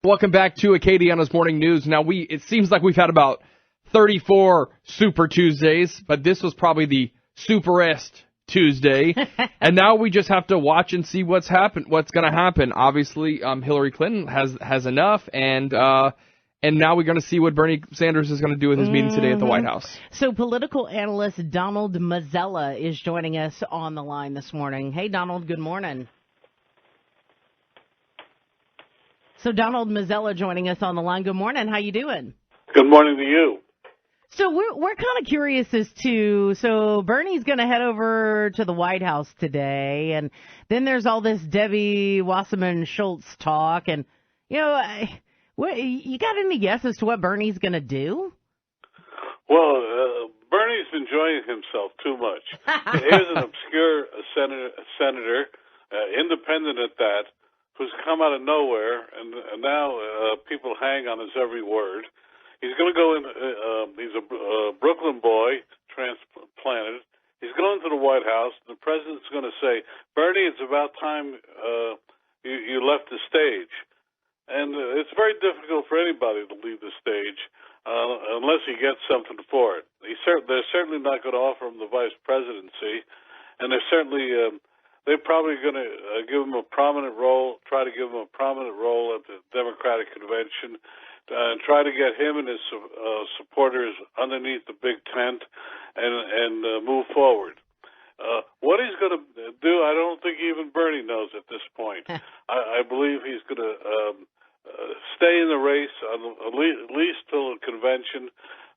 Welcome back to Acadiana's Morning News. Now, it seems like we've had about 34 Super Tuesdays, but this was probably the superest Tuesday. And now we just have to watch and see what's going to happen. Obviously, Hillary Clinton has enough, and now we're going to see what Bernie Sanders is going to do with his meeting today at the White House. So political analyst Donald Mazzella is joining us on the line this morning. Hey, Donald, good morning. So Donald Mazzella joining us on the line. Good morning. How you doing? Good morning to you. So we're kind of curious as to, so Bernie's going to head over to the White House today, and then there's all this Debbie Wasserman Schultz talk, and, you got any guess as to what Bernie's going to do? Well, Bernie's enjoying himself too much. Here's an obscure senator, independent at that, who's come out of nowhere, and now people hang on his every word. He's going to go in, he's a Brooklyn boy, transplanted. He's going to the White House. The president's going to say, Bernie, it's about time you left the stage. And it's very difficult for anybody to leave the stage unless he gets something for it. They're certainly not going to offer him the vice presidency, and they're probably going to give him a prominent role, try to give him a prominent role at the Democratic convention, and try to get him and his supporters underneath the big tent and move forward. What he's going to do, I don't think even Bernie knows at this point. I believe he's going to stay in the race at least till the convention,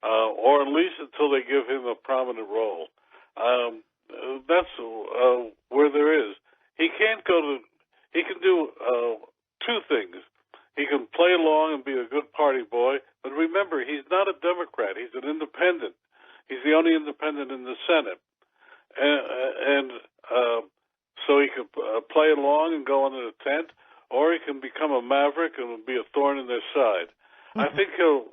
or at least until they give him a prominent role. That's where there is. He can do two things. He can play along and be a good party boy, but remember, he's not a Democrat. He's an independent. He's the only independent in the Senate. And so he can play along and go under the tent, or he can become a maverick and be a thorn in their side. I think he'll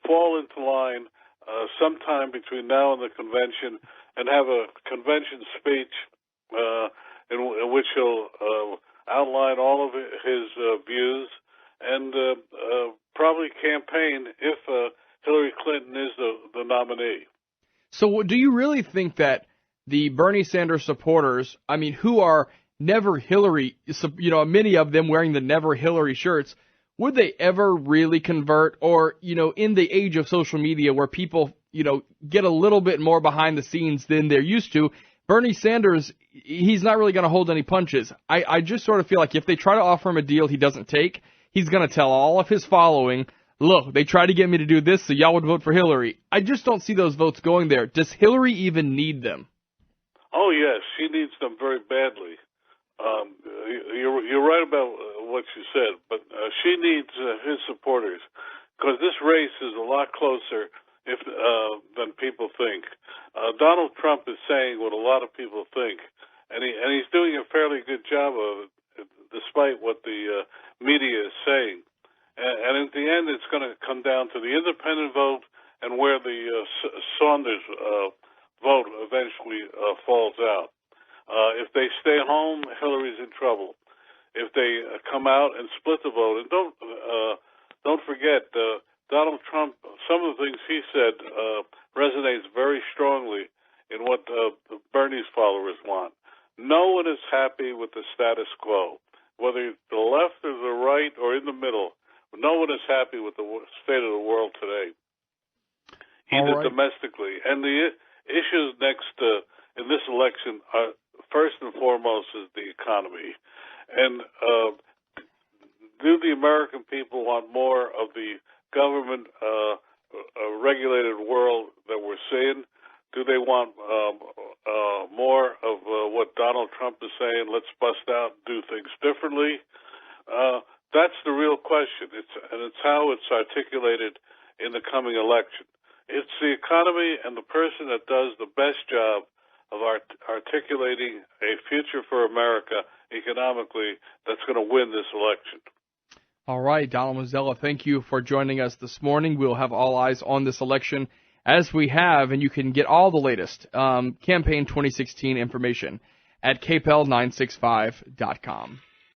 fall into line sometime between now and the convention and have a convention speech in which he'll outline all of his views and probably campaign if Hillary Clinton is the nominee. So do you really think that the Bernie Sanders supporters, who are never Hillary, many of them wearing the never Hillary shirts, would they ever really convert? Or, in the age of social media where people, get a little bit more behind the scenes than they're used to, Bernie Sanders, he's not really going to hold any punches. I just sort of feel like if they try to offer him a deal he doesn't take, he's going to tell all of his following, look, they tried to get me to do this, so y'all would vote for Hillary. I just don't see those votes going there. Does Hillary even need them? Oh, yes, she needs them very badly. You're right about what you said, but she needs his supporters because this race is a lot closer than people think. Donald Trump is saying what a lot of people think, and he's doing a fairly good job of it, despite what the media is saying. And at the end, it's going to come down to the independent vote and where the Saunders vote eventually falls out. If they stay home, Hillary's in trouble. If they come out and split the vote, and don't forget, Donald Trump, some of the things he said resonates very strongly in what Bernie's followers want. No one is happy with the status quo, whether the left or the right or in the middle. No one is happy with the state of the world today, either domestically. And the issues next in this election are, first and foremost, is the economy. And do the American people want more of the government regulated world that we're seeing? Do they want more of what Donald Trump is saying, let's bust out and do things differently? That's the real question. It's how it's articulated in the coming election. It's the economy and the person that does the best job of articulating a future for America economically that's going to win this election. All right, Donald Mazzella, thank you for joining us this morning. We'll have all eyes on this election as we have, and you can get all the latest campaign 2016 information at KPEL965.com.